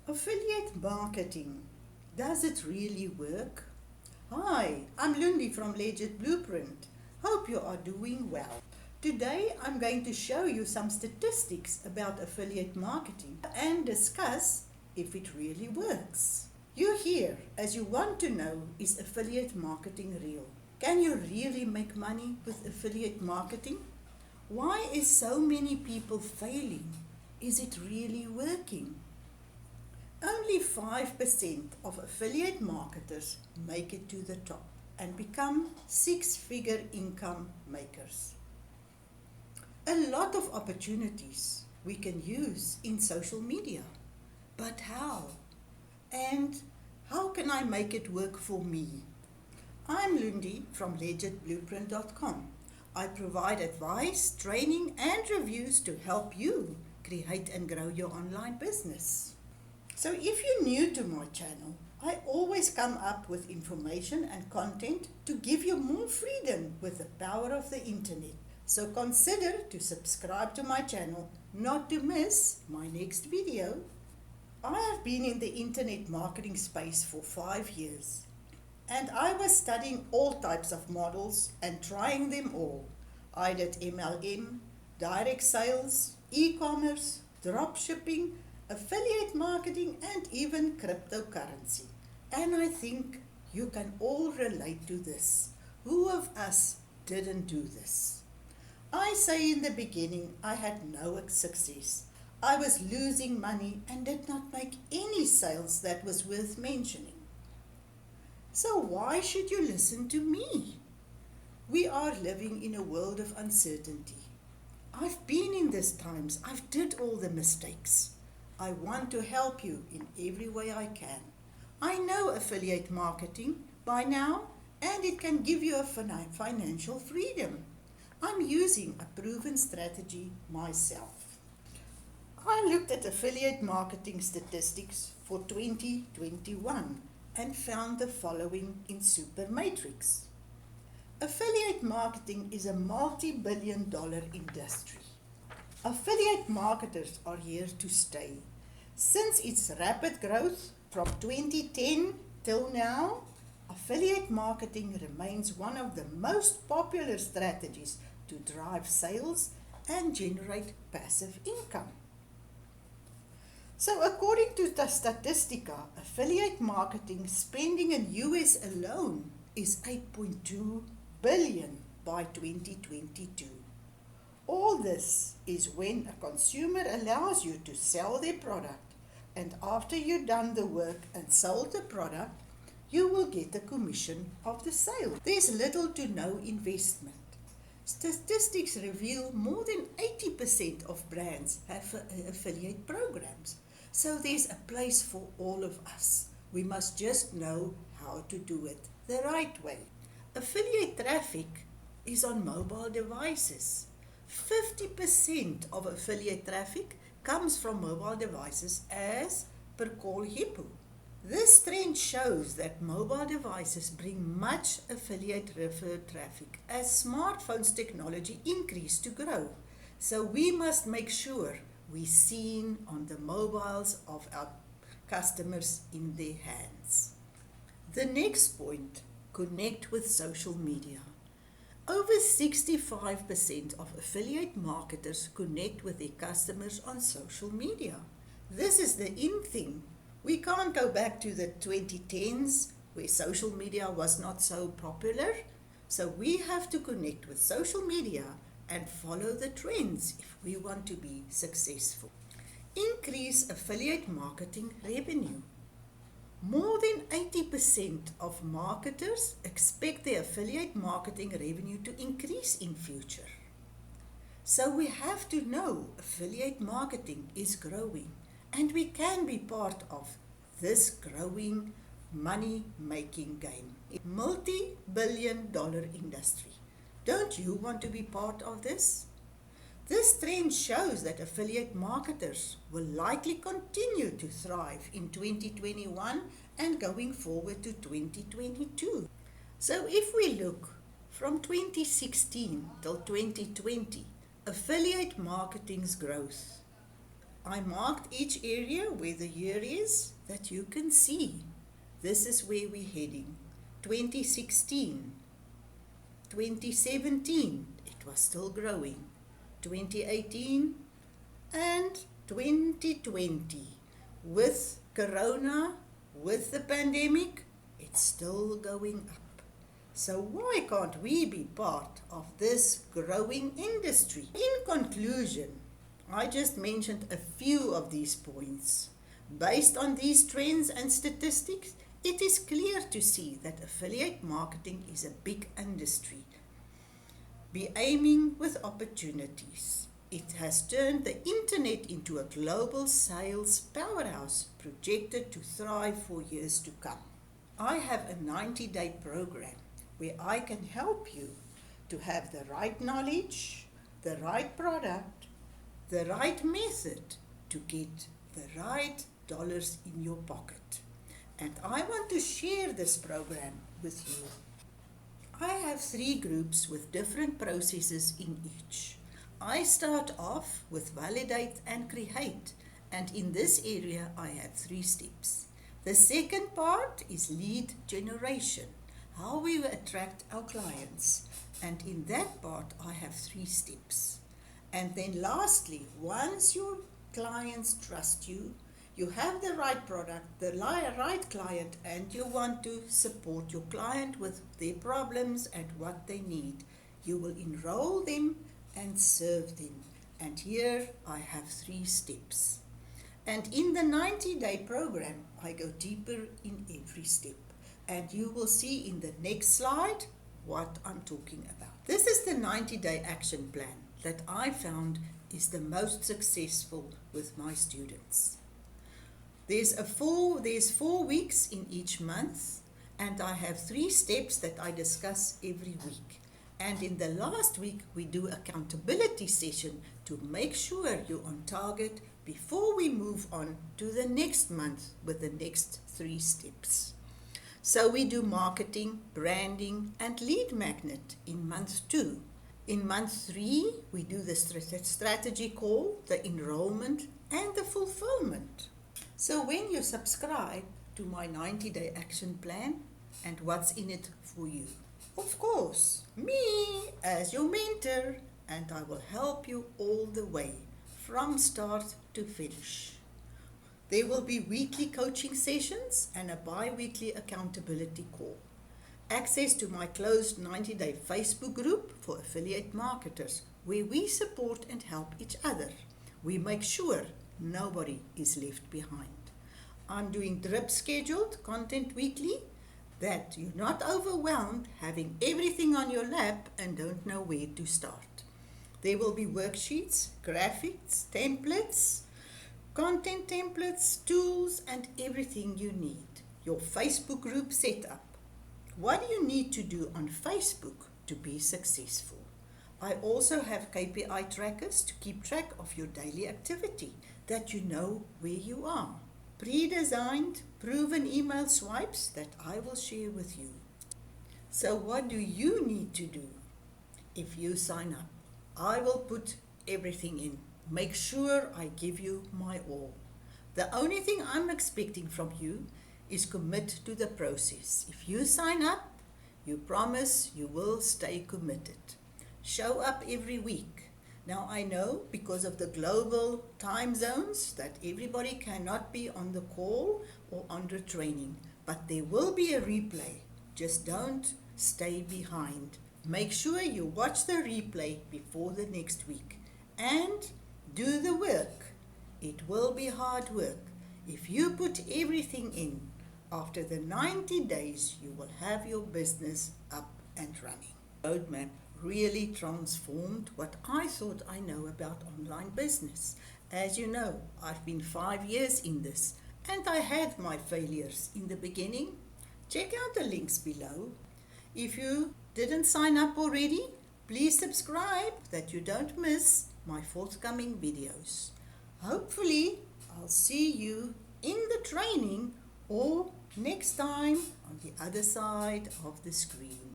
Affiliate marketing, does it really work? Hi, I'm Loendi from Legit Blueprint. Hope you are doing well. Today I'm going to show you some statistics about affiliate marketing and discuss if it really works. You're here as you want to know, is affiliate marketing real? Can you really make money with affiliate marketing? Why is so many people failing? Is it really working? Only 5% of affiliate marketers make it to the top and become six-figure income makers. A lot of opportunities we can use in social media, but how? And how can I make it work for me? I'm Loendi from legitblueprint.com. I provide advice, training and reviews to help you create and grow your online business. So if you're new to my channel, I always come up with information and content to give you more freedom with the power of the internet. So consider to subscribe to my channel not to miss my next video. I have been in the internet marketing space for 5 years and I was studying all types of models and trying them all. I did MLM, direct sales, e-commerce, drop shipping, affiliate marketing and even cryptocurrency. And I think you can all relate to this. Who of us didn't do this? I say in the beginning I had no success. I was losing money and did not make any sales that was worth mentioning. So why should you listen to me? We are living in a world of uncertainty. I've been in these times. I've did all the mistakes. I want to help you in every way I can. I know affiliate marketing by now and it can give you a financial freedom. I'm using a proven strategy myself. I looked at affiliate marketing statistics for 2021 and found the following in Super Matrix. Affiliate marketing is a multi-billion-dollar industry. Affiliate marketers are here to stay. Since its rapid growth from 2010 till now, affiliate marketing remains one of the most popular strategies to drive sales and generate passive income. So according to the Statistica, affiliate marketing spending in US alone is $8.2 billion by 2022. All this is when a consumer allows you to sell their product, and after you've done the work and sold the product, you will get a commission of the sale. There's little to no investment. Statistics reveal more than 80% of brands have affiliate programs. So there's a place for all of us. We must just know how to do it the right way. Affiliate traffic is on mobile devices. 50% of affiliate traffic comes from mobile devices as per Call Hippo. This trend shows that mobile devices bring much affiliate referred traffic as smartphones technology increase to grow. So we must make sure we're seen on the mobiles of our customers in their hands. The next point, connect with social media. Over 65% of affiliate marketers connect with their customers on social media. This is the in thing. We can't go back to the 2010s where social media was not so popular. So we have to connect with social media and follow the trends if we want to be successful. Increase affiliate marketing revenue. More than 80% of marketers expect their affiliate marketing revenue to increase in future. So we have to know affiliate marketing is growing and we can be part of this growing money-making game. Multi-billion-dollar industry. Don't you want to be part of this? This trend shows that affiliate marketers will likely continue to thrive in 2021 and going forward to 2022. So if we look from 2016 till 2020, affiliate marketing's growth I marked each area where the year is that you can see. This is where we're heading. 2016, 2017, it was still growing. 2018 and 2020. With Corona, with the pandemic, it's still going up. So why can't we be part of this growing industry? In conclusion, I just mentioned a few of these points. Based on these trends and statistics, it is clear to see that affiliate marketing is a big industry. Be aiming with opportunities. It has turned the internet into a global sales powerhouse projected to thrive for years to come. I have a 90-day program where I can help you to have the right knowledge, the right product, the right method to get the right dollars in your pocket. And I want to share this program with you. I have 3 groups with different processes in each. I start off with validate and create, and in this area I have 3 steps. The second part is lead generation, how we attract our clients, and in that part I have 3 steps. And then lastly, once your clients trust you, you have the right product, the right client, and you want to support your client with their problems and what they need, you will enroll them and serve them. And here I have 3 steps. And in the 90-day program, I go deeper in every step. And you will see in the next slide what I'm talking about. This is the 90-day action plan that I found is the most successful with my students. There's 4 weeks in each month, and I have 3 steps that I discuss every week. And in the last week, we do accountability session to make sure you're on target before we move on to the next month with the next 3 steps. So we do marketing, branding, and lead magnet in month 2. In month 3, we do the strategy call, the enrollment, and the fulfillment. So when you subscribe to my 90-day action plan, and what's in it for you? Of course, me as your mentor, and I will help you all the way from start to finish. There will be weekly coaching sessions and a bi-weekly accountability call. Access to my closed 90-day Facebook group for affiliate marketers, where we support and help each other. We make sure nobody is left behind. I'm doing drip scheduled content weekly, that you're not overwhelmed having everything on your lap and don't know where to start. There will be worksheets, graphics, templates, content templates, tools, and everything you need. Your Facebook group setup. What do you need to do on Facebook to be successful? I also have KPI trackers to keep track of your daily activity, that you know where you are. Pre-designed, proven email swipes that I will share with you. So what do you need to do? If you sign up, I will put everything in. Make sure I give you my all. The only thing I'm expecting from you is commit to the process. If you sign up, you promise you will stay committed. Show up every week. Now I know because of the global time zones that everybody cannot be on the call or on the training, but there will be a replay. Just don't stay behind. Make sure you watch the replay before the next week and do the work. It will be hard work. If you put everything in, after the 90 days, you will have your business up and running. Roadmap really transformed what I thought I know about online business. As you know, I've been 5 years in this, and I had my failures in the beginning. Check out the links below. If you didn't sign up already, please subscribe that you don't miss my forthcoming videos. Hopefully, I'll see you in the training or next time on the other side of the screen.